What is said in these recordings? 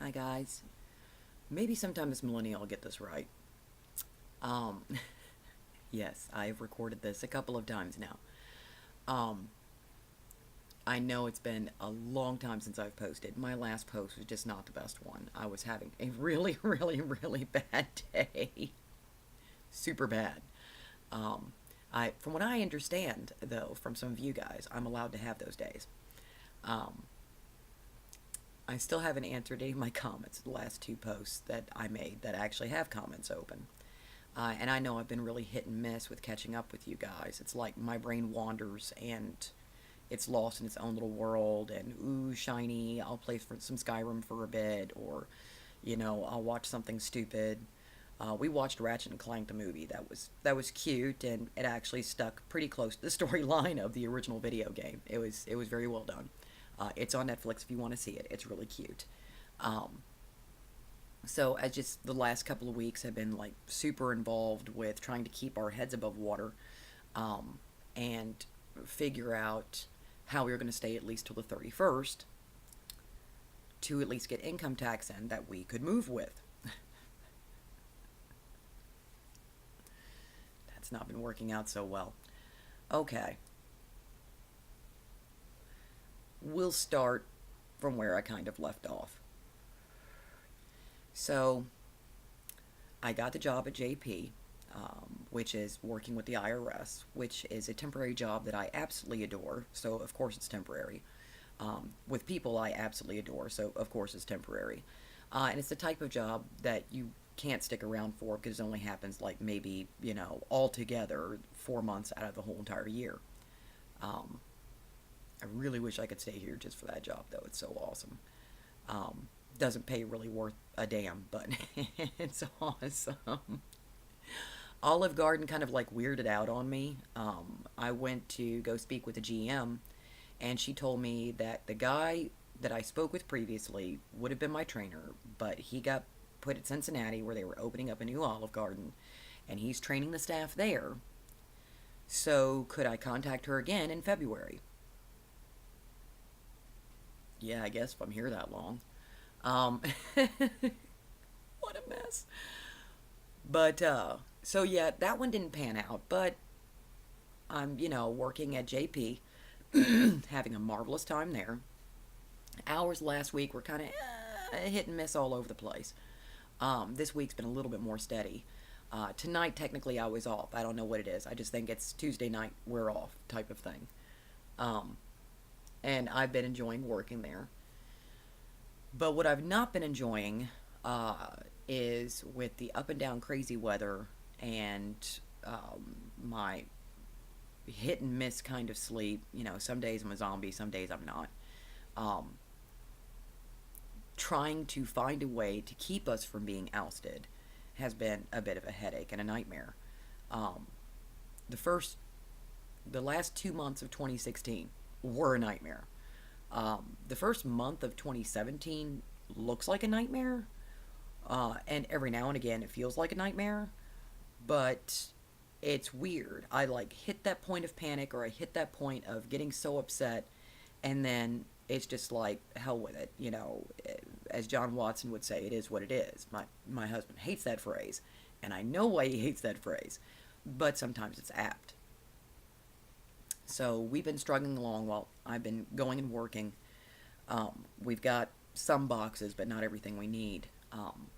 Hi guys. Maybe sometime this millennial I'll get this right. Um, yes, I've recorded this a couple of times now. Um, I know it's been a long time since I've posted. My last post was just not the best one. I was having a really, really bad day. Super bad. Um, from what I understand, though, from some of you guys, I'm allowed to have those days. Um, I still haven't answered any of my comments, the last two posts that I made that actually have comments open. And I know I've been really hit and miss with catching up with you guys. It's like my brain wanders and it's lost in its own little world. And ooh, shiny, I'll play for some Skyrim for a bit, or I'll watch something stupid. We watched Ratchet and Clank the movie. That was cute, and it actually stuck pretty close to the storyline of the original video game. It was very well done. It's on Netflix if you want to see it. It's really cute. Um, so as just the last couple of weeks have been like super involved with trying to keep our heads above water, and figure out how we were going to stay at least till the 31st to at least get income tax in that we could move with. That's not been working out so well. Okay, we'll start from where I kind of left off. So I got the job at JP, which is working with the IRS, which is a temporary job that I absolutely adore. So, of course, it's temporary. With people I absolutely adore, so, of course, it's temporary. And it's the type of job that you can't stick around for because it only happens like maybe, altogether 4 months out of the whole entire year. Um, I really wish I could stay here just for that job, though. It's so awesome. Doesn't pay really worth a damn, but it's awesome. Olive Garden kind of like weirded out on me. I went to go speak with the GM, and she told me that the guy that I spoke with previously would have been my trainer, but he got put at Cincinnati where they were opening up a new Olive Garden, and he's training the staff there. So could I contact her again in February? Yeah, I guess if I'm here that long. Um, what a mess. But so yeah, that one didn't pan out. But I'm working at JP, having a marvelous time there. Hours last week were kind of hit and miss all over the place. This week's been a little bit more steady. Tonight, technically, I was off. I don't know what it is. I just think it's Tuesday night, we're off type of thing. Um, and I've been enjoying working there. But what I've not been enjoying is with the up and down crazy weather and my hit and miss kind of sleep. Some days I'm a zombie, some days I'm not. Um, Trying to find a way to keep us from being ousted has been a bit of a headache and a nightmare. Um, the first, the last 2 months of 2016 were a nightmare. The first month of 2017 looks like a nightmare, and every now and again it feels like a nightmare, but it's weird. I like hit that point of panic, or I hit that point of getting so upset, and then it's just like hell with it. As John Watson would say, it is what it is. My husband hates that phrase, and I know why he hates that phrase, but sometimes it's apt. So we've been struggling along while I've been going and working. We've got some boxes, but not everything we need.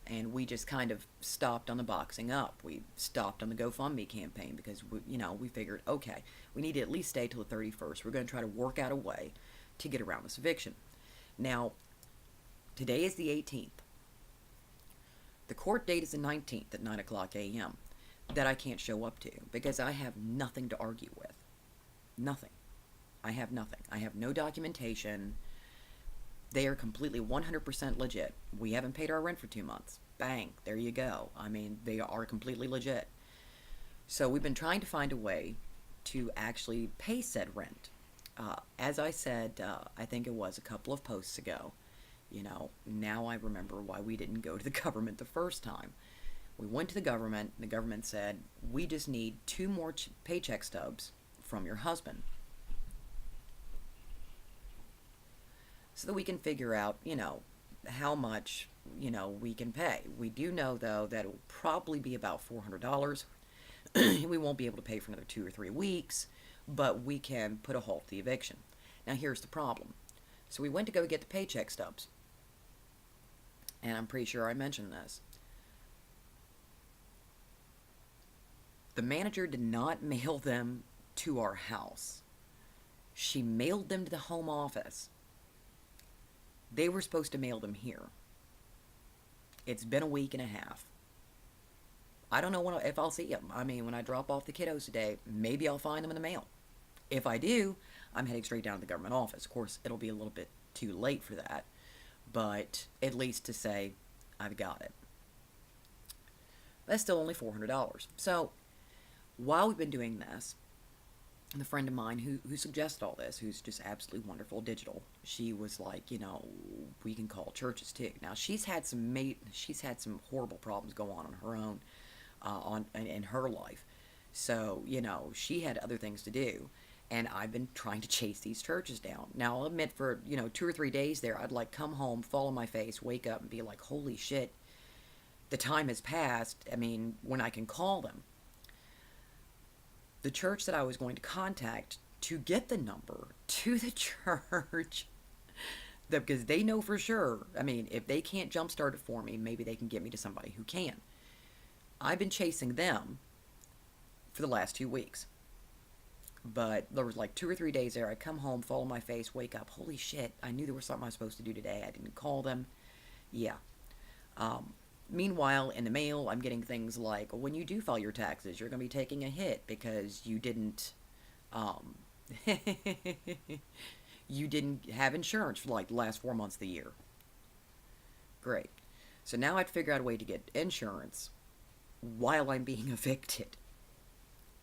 And we just kind of stopped on the boxing up. We stopped on the GoFundMe campaign because we figured, okay, we need to at least stay till the 31st. We're going to try to work out a way to get around this eviction. Now, today is the 18th. The court date is the 19th at 9 o'clock a.m. that I can't show up to because I have nothing to argue with. Nothing. I have nothing. I have no documentation. They are completely 100% legit. We haven't paid our rent for 2 months. Bang, there you go. I mean, they are completely legit. So we've been trying to find a way to actually pay said rent. As I said, I think it was a couple of posts ago, now I remember why we didn't go to the government the first time. We went to the government, and the government said, we just need two more paycheck stubs from your husband so that we can figure out, how much, we can pay. We do know, though, that it will probably be about $400. We won't be able to pay for another 2 or 3 weeks, but we can put a halt to the eviction. Now, here's the problem. So we went to go get the paycheck stubs, and I'm pretty sure I mentioned this. The manager did not mail them to our house. She mailed them to the home office. They were supposed to mail them here. It's been a week and a half. I don't know if I'll see them. I mean, when I drop off the kiddos today, maybe I'll find them in the mail. If I do, I'm heading straight down to the government office. Of course, it'll be a little bit too late for that, but at least to say I've got it. That's still only $400. So while we've been doing this, the friend of mine who suggested all this, who's just absolutely wonderful, Digital, she was like, we can call churches too. Now she's had some horrible problems go on her own, in her life. So she had other things to do, and I've been trying to chase these churches down. Now I'll admit, for 2 or 3 days there, I'd like come home, fall on my face, wake up, and be like, holy shit, the time has passed. I mean, when I can call them. The church that I was going to contact to get the number to the church, because they know for sure, I mean, if they can't jumpstart it for me, maybe they can get me to somebody who can. I've been chasing them for the last 2 weeks. But there was like 2 or 3 days there, I come home, fall on my face, wake up, holy shit, I knew there was something I was supposed to do today, I didn't call them. Yeah. Meanwhile, in the mail, I'm getting things like, when you do file your taxes, you're going to be taking a hit because you didn't, you didn't have insurance for like the last 4 months of the year. Great. So now I'd figure out a way to get insurance while I'm being evicted.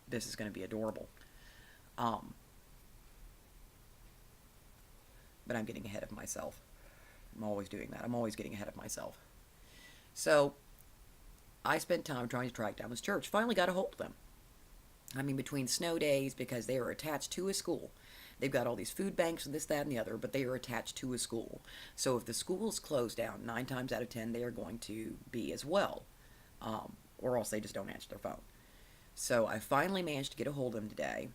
This is going to be adorable. But I'm getting ahead of myself. I'm always doing that. I'm always getting ahead of myself. So I spent time trying to track down this church. Finally got a hold of them. I mean, between snow days, because they are attached to a school. They've got all these food banks and this, that, and the other, but they are attached to a school. So if the school's closed down, 9 times out of 10, they are going to be as well. Or else they just don't answer their phone. So I finally managed to get a hold of them today.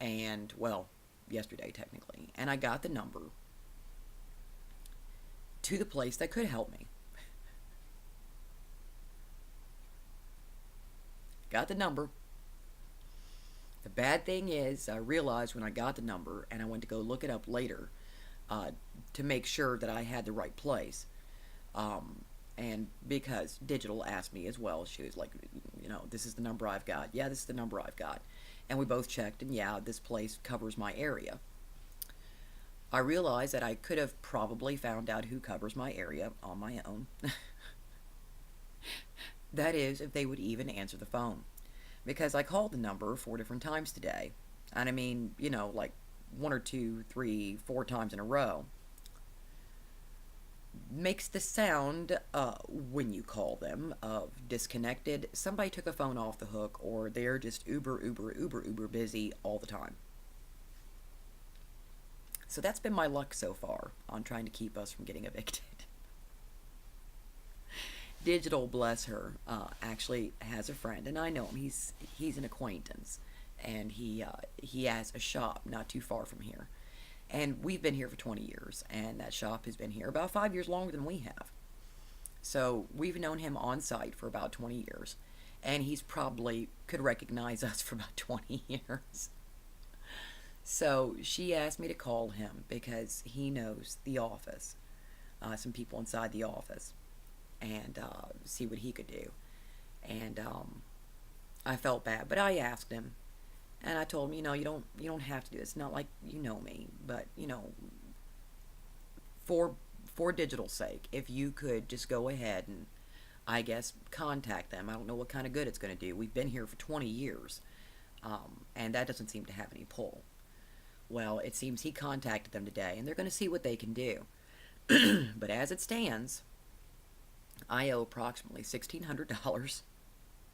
And, well, yesterday technically. And I got the number to the place that could help me. Got the number. The bad thing is, I realized when I got the number, and I went to go look it up later, to make sure that I had the right place. And because Digital asked me as well, she was like, this is the number I've got. Yeah, this is the number I've got. And we both checked, and yeah, this place covers my area. I realized that I could have probably found out who covers my area on my own. That is, if they would even answer the phone. Because I called the number 4 different times today. And I mean, like 1 or 2, 3, 4 times in a row. Makes the sound, when you call them, of disconnected. Somebody took a phone off the hook, or they're just uber busy all the time. So that's been my luck so far on trying to keep us from getting evicted. Digital, bless her, actually has a friend, and I know him. He's an acquaintance, and he has a shop not too far from here. And we've been here for 20 years, and that shop has been here about 5 years longer than we have. So we've known him on site for about 20 years, and he's probably could recognize us for about 20 years. So she asked me to call him because he knows the office, some people inside the office, and see what he could do. And I felt bad, but I asked him, and I told him, you don't have to do this. It's not like you know me, but for Digital's sake, if you could just go ahead and, I guess, contact them. I don't know what kind of good it's going to do. We've been here for 20 years, and that doesn't seem to have any pull. Well, it seems he contacted them today, and they're going to see what they can do. But as it stands, I owe approximately $1,600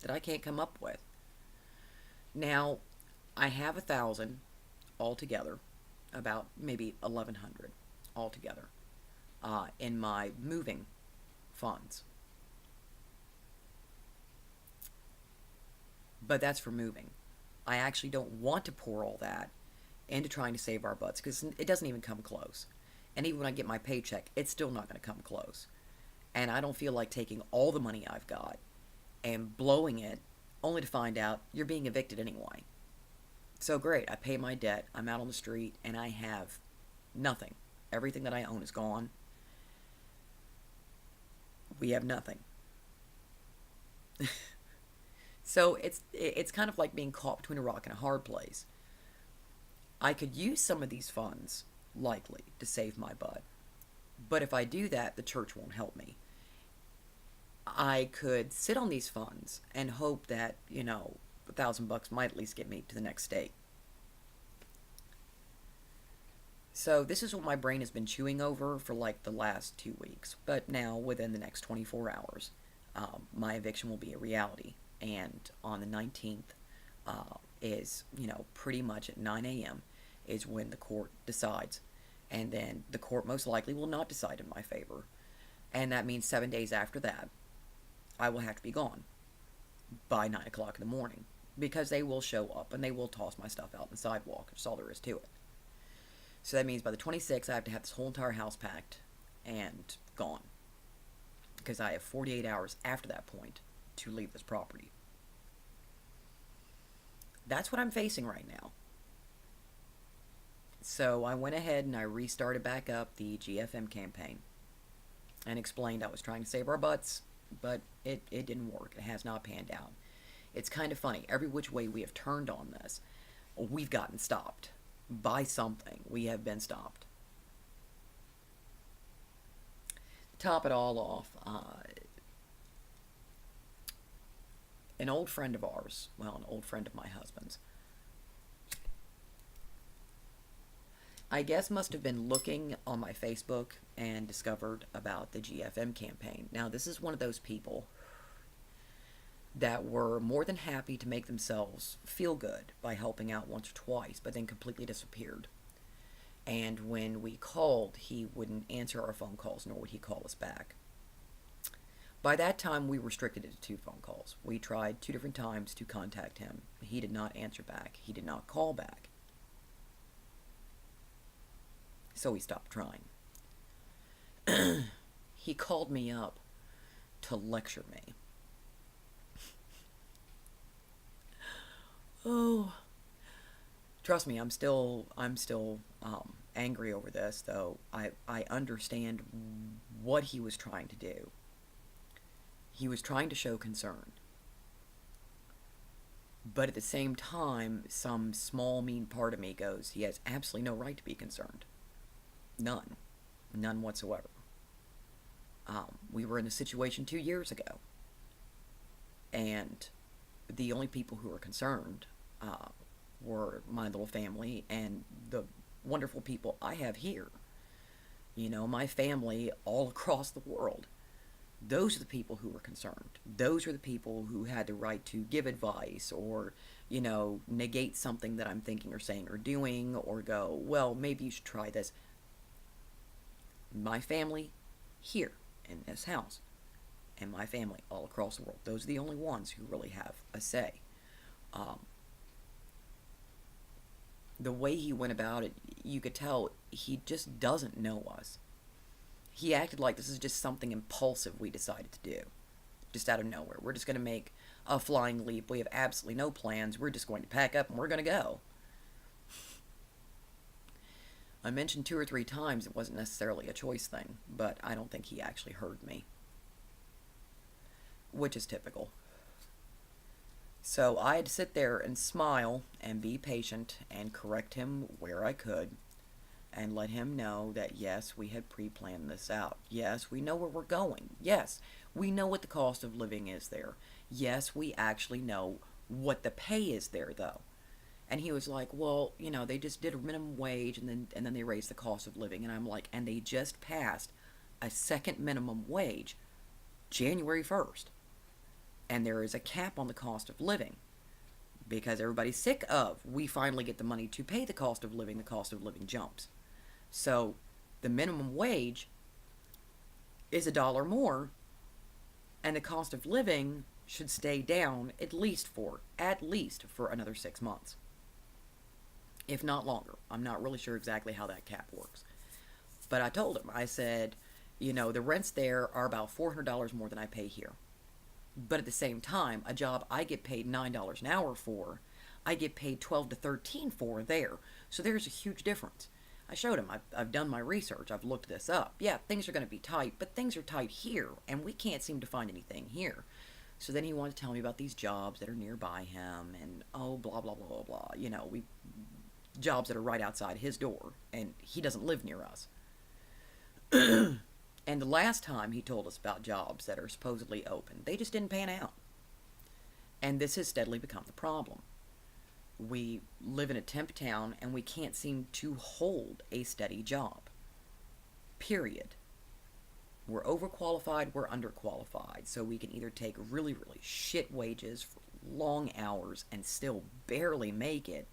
that I can't come up with. Now, I have 1,000 altogether, about maybe 1,100 altogether. in my moving funds. But that's for moving. I actually don't want to pour all that into trying to save our butts because it doesn't even come close. And even when I get my paycheck, it's still not going to come close. And I don't feel like taking all the money I've got and blowing it only to find out you're being evicted anyway. So great, I pay my debt, I'm out on the street, and I have nothing. Everything that I own is gone. We have nothing. So it's kind of like being caught between a rock and a hard place. I could use some of these funds, likely, to save my butt. But if I do that, the church won't help me. I could sit on these funds and hope that, $1,000 might at least get me to the next state. So this is what my brain has been chewing over for like the last 2 weeks. But now, within the next 24 hours, my eviction will be a reality. And on the 19th is, pretty much at 9 a.m. is when the court decides. And then the court most likely will not decide in my favor. And that means 7 days after that, I will have to be gone by 9 o'clock in the morning. Because they will show up and they will toss my stuff out on the sidewalk. That's all there is to it. So that means by the 26th, I have to have this whole entire house packed and gone. Because I have 48 hours after that point to leave this property. That's what I'm facing right now. So I went ahead and I restarted back up the GFM campaign and explained I was trying to save our butts, but it didn't work. It has not panned out. It's kind of funny. Every which way we have turned on this, we've gotten stopped by something. We have been stopped. To top it all off, an old friend of ours, well, an old friend of my husband's, I guess must have been looking on my Facebook and discovered about the GFM campaign. Now, this is one of those people that were more than happy to make themselves feel good by helping out once or twice, but then completely disappeared. And when we called, he wouldn't answer our phone calls, nor would he call us back. By that time, we restricted it to 2 phone calls. We tried 2 different times to contact him. He did not answer back. He did not call back. So we stopped trying. He called me up to lecture me. Oh, trust me, I'm still angry over this, though I understand what he was trying to do. He was trying to show concern. But at the same time, some small, mean part of me goes, he has absolutely no right to be concerned. None. None whatsoever. We were in a situation 2 years ago. And the only people who were concerned were my little family and the wonderful people I have here. My family all across the world. Those are the people who were concerned. Those are the people who had the right to give advice or, negate something that I'm thinking or saying or doing or go, well, maybe you should try this. My family here in this house and my family all across the world. Those are the only ones who really have a say. The way he went about it, you could tell he just doesn't know us. He acted like this is just something impulsive we decided to do. Just out of nowhere. We're just going to make a flying leap. We have absolutely no plans. We're just going to pack up and we're going to go. I mentioned 2 or 3 times it wasn't necessarily a choice thing, but I don't think he actually heard me. Which is typical. So I had to sit there and smile and be patient and correct him where I could and let him know that yes, we had pre-planned this out. Yes, we know where we're going. Yes, we know what the cost of living is there. Yes, we actually know what the pay is there, though. And he was like, well, they just did a minimum wage and then they raised the cost of living. And I'm like, and they just passed a second minimum wage January 1st. And there is a cap on the cost of living because everybody's sick of, we finally get the money to pay the cost of living jumps. So the minimum wage is $1 more, and the cost of living should stay down at least for another 6 months, if not longer. I'm not really sure exactly how that cap works. But I told him, I said, the rents there are about $400 more than I pay here. But at the same time, a job I get paid $9 an hour for, I get paid 12 to 13 for there. So there's a huge difference. I showed him, I've done my research, I've looked this up. Yeah, things are going to be tight, but things are tight here, and we can't seem to find anything here. So then he wanted to tell me about these jobs that are nearby him, and blah, blah, blah, blah, blah. Jobs that are right outside his door, and he doesn't live near us. And the last time he told us about jobs that are supposedly open, they just didn't pan out. And this has steadily become the problem. We live in a temp town, and we can't seem to hold a steady job. Period. We're overqualified, we're underqualified, so we can either take really, really shit wages for long hours and still barely make it,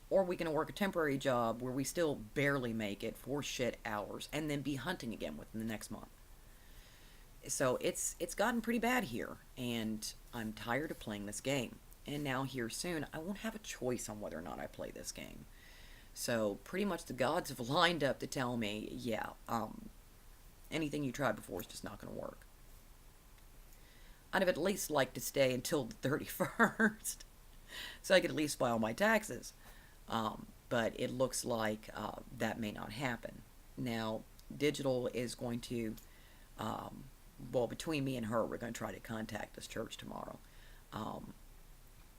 or we can work a temporary job where we still barely make it for shit hours and then be hunting again within the next month. So it's gotten pretty bad here, and I'm tired of playing this game. And now here soon, I won't have a choice on whether or not I play this game. So pretty much the gods have lined up to tell me, yeah, anything you tried before is just not going to work. I'd have at least liked to stay until the 31st, so I could at least file my taxes. But it looks like that may not happen. Now, Digital is going to, between me and her, we're going to try to contact this church tomorrow.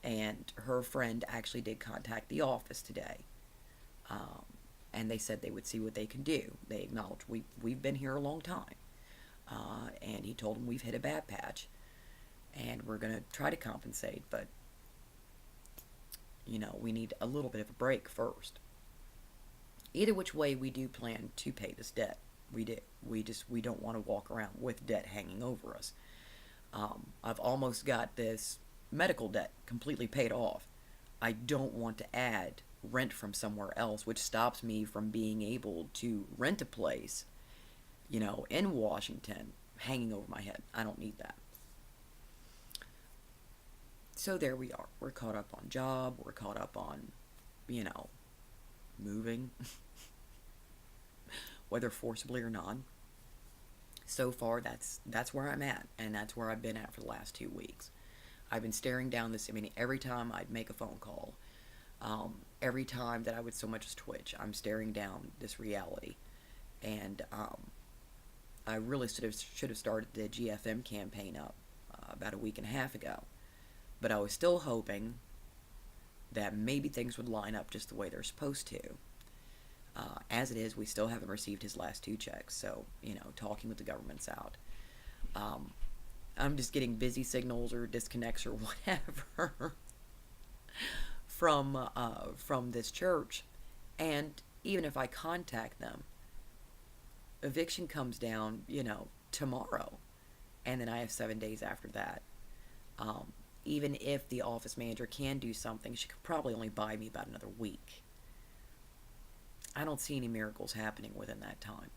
And her friend actually did contact the office today. And they said they would see what they can do. They acknowledged we've been here a long time. And he told them we've hit a bad patch. And we're going to try to compensate, but we need a little bit of a break first. Either which way, we do plan to pay this debt. We do. We don't want to walk around with debt hanging over us. I've almost got this medical debt completely paid off. I don't want to add rent from somewhere else, which stops me from being able to rent a place, in Washington, hanging over my head. I don't need that. So there we are. We're caught up on job. We're caught up on, moving, whether forcibly or not. So far, that's where I'm at, and that's where I've been at for the last 2 weeks. I've been staring down this. Every time I'd make a phone call, every time that I would so much as twitch, I'm staring down this reality. And I really should have started the GFM campaign up about a week and a half ago. But I was still hoping that maybe things would line up just the way they're supposed to. As it is, we still haven't received his last 2 checks, so, talking with the government's out. I'm just getting busy signals or disconnects or whatever from this church. And even if I contact them, eviction comes down, tomorrow. And then I have 7 days after that. Even if the office manager can do something, she could probably only buy me about another week. I don't see any miracles happening within that time.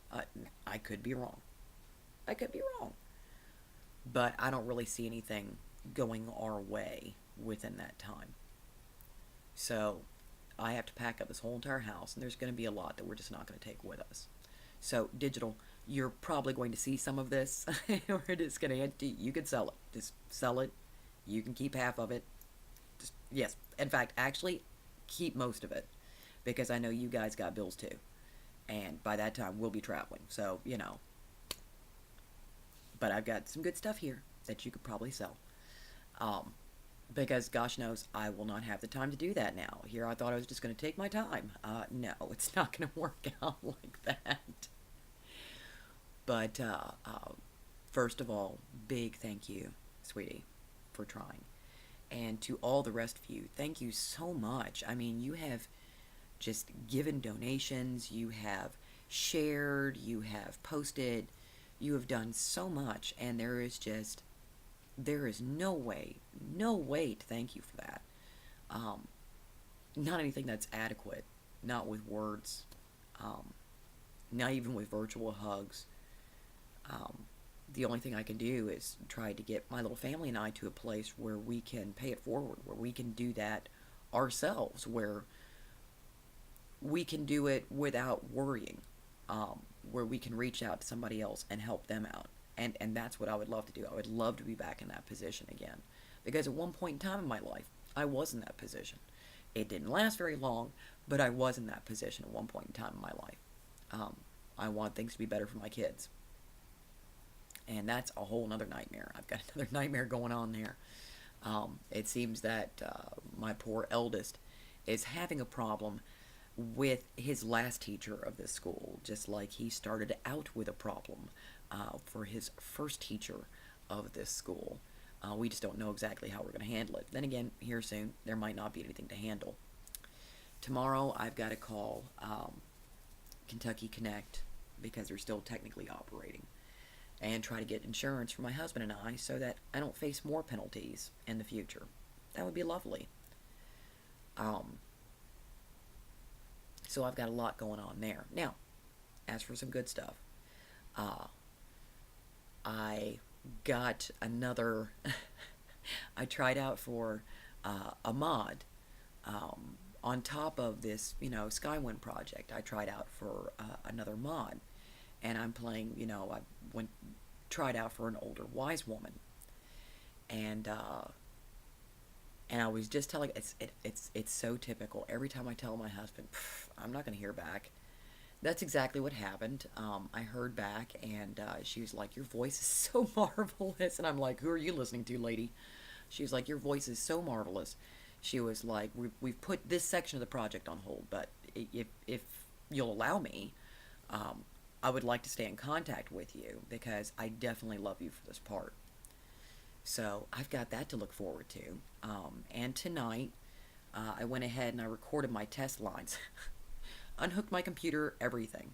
I could be wrong. But I don't really see anything going our way within that time. So I have to pack up this whole entire house, and there's going to be a lot that we're just not going to take with us. So, Digital, you're probably going to see some of this. We're just going to empty. You can sell it. Just sell it. You can keep half of it. Yes. In fact, actually, keep most of it. Because I know you guys got bills too. And by that time, we'll be traveling. So, But I've got some good stuff here that you could probably sell. Because, gosh knows, I will not have the time to do that now. Here, I thought I was just going to take my time. No, it's not going to work out like that. But, first of all, big thank you, sweetie, for trying. And to all the rest of you, thank you so much. You have just given donations, you have shared, you have posted, you have done so much, and there is no way to thank you for that. Not anything that's adequate, not with words. not even with virtual hugs. Um, the only thing I can do is try to get my little family and I to a place where we can pay it forward, where we can do that ourselves, where we can do it without worrying, where we can reach out to somebody else and help them out. And that's what I would love to do. I would love to be back in that position again. Because at one point in time in my life, I was in that position. It didn't last very long, but I was in that position at one point in time in my life. I want things to be better for my kids. And that's a whole other nightmare. I've got another nightmare going on there. It seems that my poor eldest is having a problem with his last teacher of this school, just like he started out with a problem for his first teacher of this school. We just don't know exactly how we're going to handle it. Then again, here soon, there might not be anything to handle. Tomorrow, I've got to call Kentucky Connect, because they're still technically operating, and try to get insurance for my husband and I so that I don't face more penalties in the future. That would be lovely. So I've got a lot going on there. Now, as for some good stuff, I got another, I tried out for a mod on top of this, Skywind project. I tried out for another mod, and I'm playing, I tried out for an older wise woman, and I was just telling, it's so typical. Every time I tell my husband, I'm not going to hear back. That's exactly what happened. I heard back, and she was like, your voice is so marvelous. And I'm like, who are you listening to, lady? She was like, your voice is so marvelous. She was like, we've put this section of the project on hold, but if you'll allow me, I would like to stay in contact with you, because I definitely love you for this part. So I've got that to look forward to. And tonight, I went ahead and I recorded my test lines. Unhooked my computer, everything.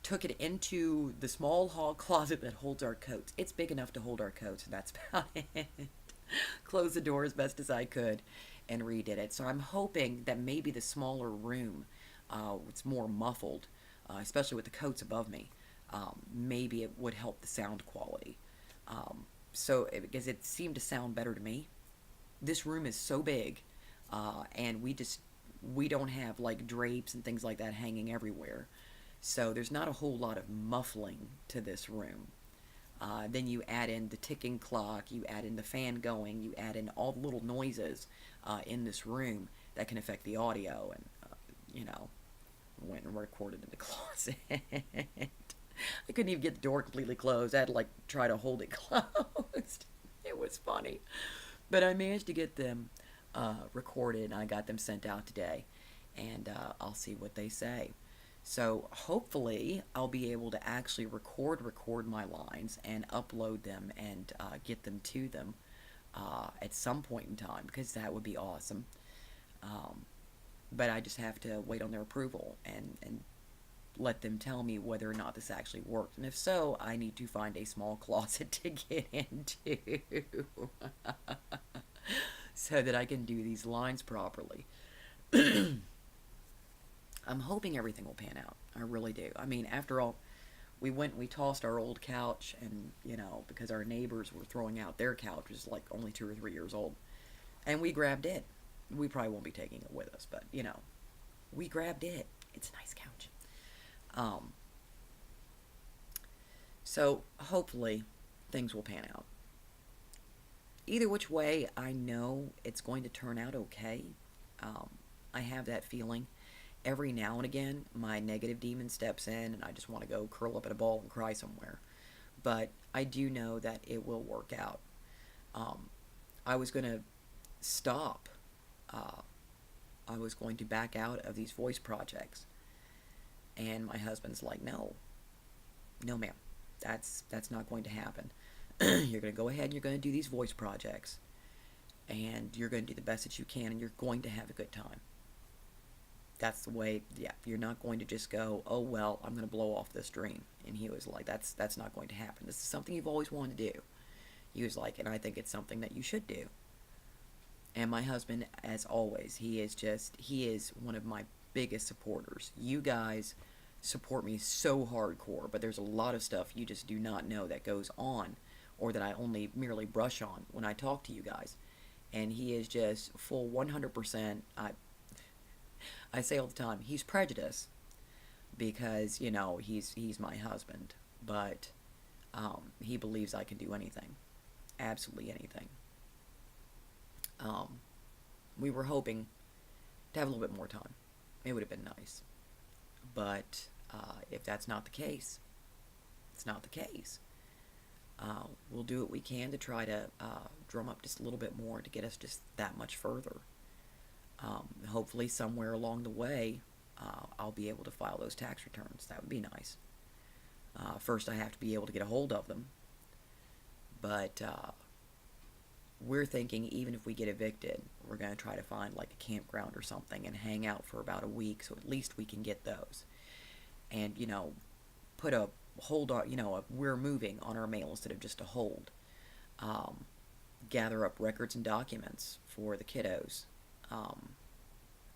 Took it into the small hall closet that holds our coats. It's big enough to hold our coats, and that's about it. Closed the door as best as I could and redid it. So I'm hoping that maybe the smaller room, it's more muffled, especially with the coats above me, maybe it would help the sound quality. Because it seemed to sound better to me. This room is so big, and we don't have like drapes and things like that hanging everywhere. So there's not a whole lot of muffling to this room. Then you add in the ticking clock, you add in the fan going, you add in all the little noises in this room that can affect the audio, and went and recorded in the closet. I couldn't even get the door completely closed. I had to try to hold it closed. It was funny. But I managed to get them recorded, and I got them sent out today. And I'll see what they say. So hopefully I'll be able to actually record my lines and upload them and get them to them at some point in time, because that would be awesome. But I just have to wait on their approval and let them tell me whether or not this actually worked. And if so, I need to find a small closet to get into so that I can do these lines properly. I'm hoping everything will pan out. I really do. I mean, after all, we tossed our old couch, and, because our neighbors were throwing out their couch, which is only 2 or 3 years old, and we grabbed it. We probably won't be taking it with us, but, we grabbed it. It's a nice couch. So hopefully things will pan out. Either which way, I know it's going to turn out okay. I have that feeling. Every now and again, my negative demon steps in, and I just want to go curl up in a ball and cry somewhere. But I do know that it will work out. I was going to stop. I was going to back out of these voice projects. And my husband's like, no, ma'am, that's not going to happen. You're going to go ahead and you're going to do these voice projects, and you're going to do the best that you can, and you're going to have a good time. That's the way. Yeah, you're not going to just go, oh well, I'm going to blow off this dream. And he was like, that's not going to happen. This is something you've always wanted to do. He was like, and I think it's something that you should do. And my husband, as always, he is one of my biggest supporters. You guys support me so hardcore, but there's a lot of stuff you just do not know that goes on, or that I only merely brush on when I talk to you guys. And he is just full 100%. I say all the time, he's prejudiced because, he's my husband, but he believes I can do anything, absolutely anything. Um, we were hoping to have a little bit more time. It would have been nice. But if that's not the case, it's not the case. We'll do what we can to try to drum up just a little bit more to get us just that much further. Hopefully, somewhere along the way, I'll be able to file those tax returns. That would be nice. First, I have to be able to get a hold of them. But we're thinking even if we get evicted, we're going to try to find like a campground or something and hang out for about a week, so at least we can get those. And, put a hold on, we're moving on our mail instead of just a hold. Gather up records and documents for the kiddos,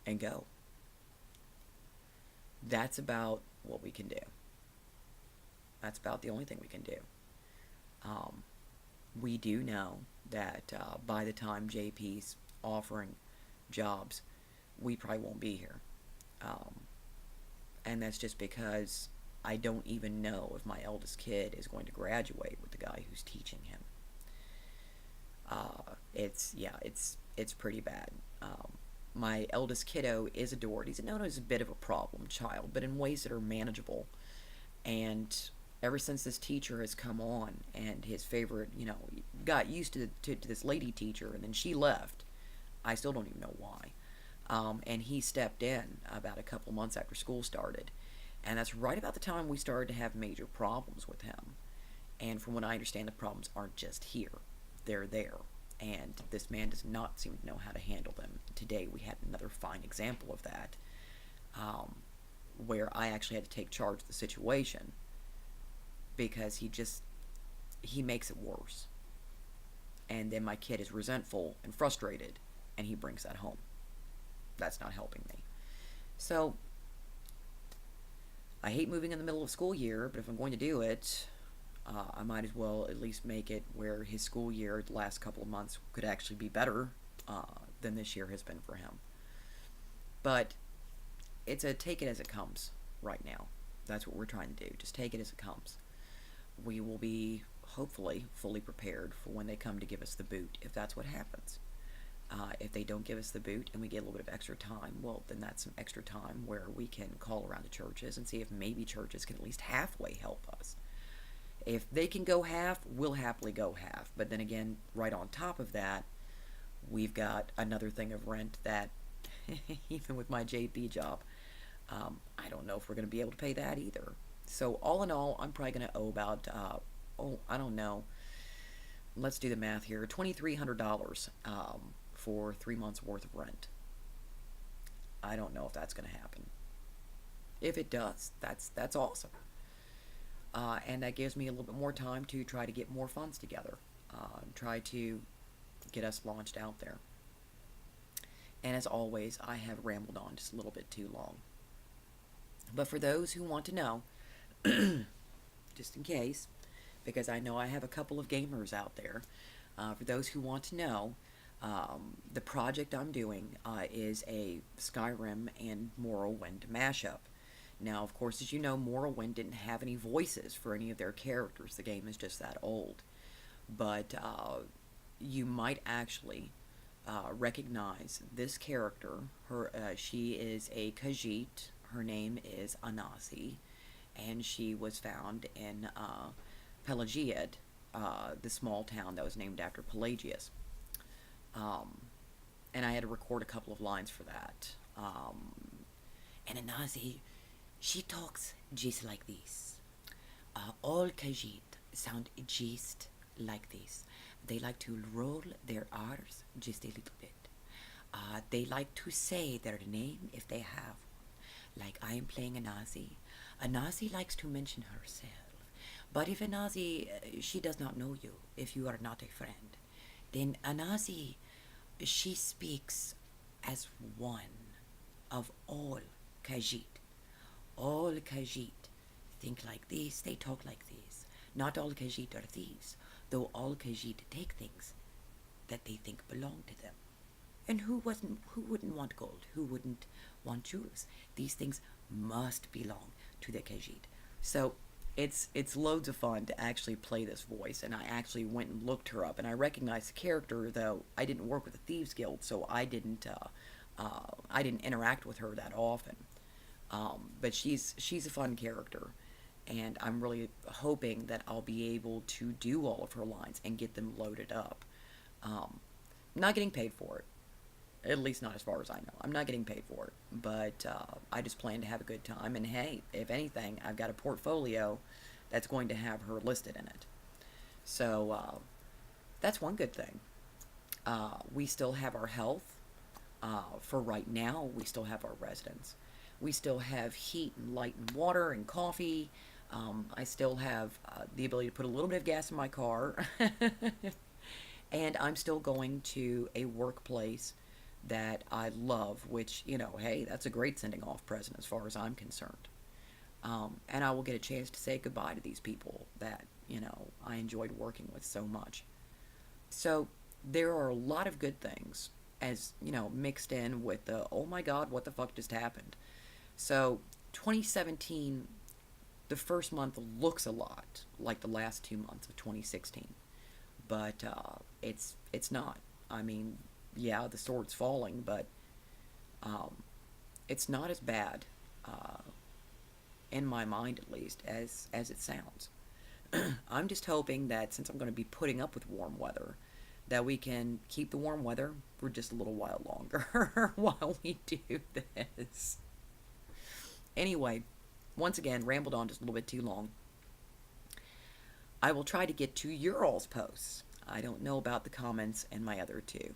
and go. That's about what we can do. That's about the only thing we can do. We do know that by the time JP's offering jobs, we probably won't be here. And that's just because I don't even know if my eldest kid is going to graduate with the guy who's teaching him. It's pretty bad. My eldest kiddo is adored. He's known as a bit of a problem child, but in ways that are manageable. And ever since this teacher has come on, and his favorite, got used to this lady teacher, and then she left. I still don't even know why. And he stepped in about a couple months after school started. And that's right about the time we started to have major problems with him. And from what I understand, the problems aren't just here. They're there. And this man does not seem to know how to handle them. Today we had another fine example of that, where I actually had to take charge of the situation because he makes it worse. And then my kid is resentful and frustrated, and he brings that home. That's not helping me. So, I hate moving in the middle of school year, but if I'm going to do it, I might as well at least make it where his school year, the last couple of months, could actually be better than this year has been for him. But it's a take it as it comes right now. That's what we're trying to do. Just take it as it comes. We will be, hopefully, fully prepared for when they come to give us the boot, if that's what happens. If they don't give us the boot and we get a little bit of extra time, well, then that's some extra time where we can call around to churches and see if maybe churches can at least halfway help us. If they can go half, we'll happily go half. But then again, right on top of that, we've got another thing of rent that, even with my JP job, I don't know if we're going to be able to pay that either. So all in all, I'm probably going to owe about, I don't know, let's do the math here, $2,300 for 3 months worth of rent. I don't know if that's going to happen. If it does, that's awesome. And that gives me a little bit more time to try to get more funds together, try to get us launched out there. And as always, I have rambled on just a little bit too long. But for those who want to know, just in case, because I know I have a couple of gamers out there, for those who want to know, the project I'm doing is a Skyrim and Morrowind mashup. Now, of course, as you know, Morrowind didn't have any voices for any of their characters. The game is just that old. But you might actually recognize this character. She is a Khajiit. Her name is Anasi, and she was found in Pelagiad, the small town that was named after Pelagius. And I had to record a couple of lines for that. And Anasi, she talks just like this. All Khajiit sound just like this. They like to roll their R's just a little bit. They like to say their name if they have one. Like I am playing Anasi. Anasi likes to mention herself. But if Anasi, she does not know you, if you are not a friend, then Anasi, she speaks as one of all Khajiit. All Khajiit think like this, they talk like this. Not all Khajiit are thieves, though all Khajiit take things that they think belong to them. And who wouldn't want gold? Who wouldn't want jewels? These things must belong to the Khajiit. So it's loads of fun to actually play this voice, and I actually went and looked her up, and I recognized the character, though I didn't work with the Thieves Guild, so I didn't interact with her that often. But she's a fun character, and I'm really hoping that I'll be able to do all of her lines and get them loaded up. Um, not getting paid for it, at least not as far as I know. I'm not getting paid for it, but I just plan to have a good time. And hey, if anything, I've got a portfolio that's going to have her listed in it. So that's one good thing. We still have our health. For right now, we still have our residence. We still have heat and light and water and coffee. I still have the ability to put a little bit of gas in my car. And I'm still going to a workplace that I love, which, hey, that's a great sending off present as far as I'm concerned. And I will get a chance to say goodbye to these people that, I enjoyed working with so much. So there are a lot of good things as, mixed in with the, oh my God, what the fuck just happened? So 2017, the first month looks a lot like the last 2 months of 2016, but it's not. I mean, yeah, the sword's falling, but it's not as bad, in my mind at least, as it sounds. I'm just hoping that since I'm going to be putting up with warm weather, that we can keep the warm weather for just a little while longer while we do this. Anyway, once again, rambled on just a little bit too long. I will try to get to your all's posts. I don't know about the comments in my other two.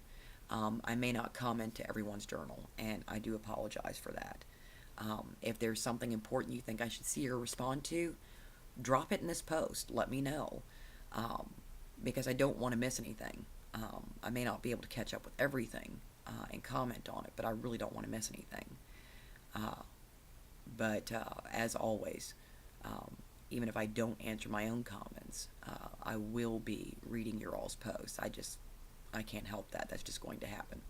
I may not comment to everyone's journal, and I do apologize for that. If there's something important you think I should see or respond to, drop it in this post. Let me know, because I don't want to miss anything. I may not be able to catch up with everything and comment on it, but I really don't want to miss anything. But as always, even if I don't answer my own comments, I will be reading your all's posts. I can't help that. That's just going to happen.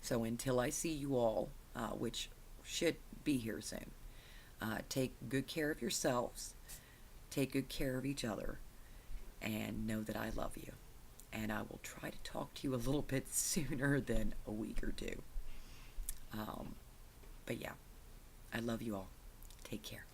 So until I see you all, which should be here soon, take good care of yourselves, take good care of each other, and know that I love you. And I will try to talk to you a little bit sooner than a week or two. But yeah, I love you all. Take care.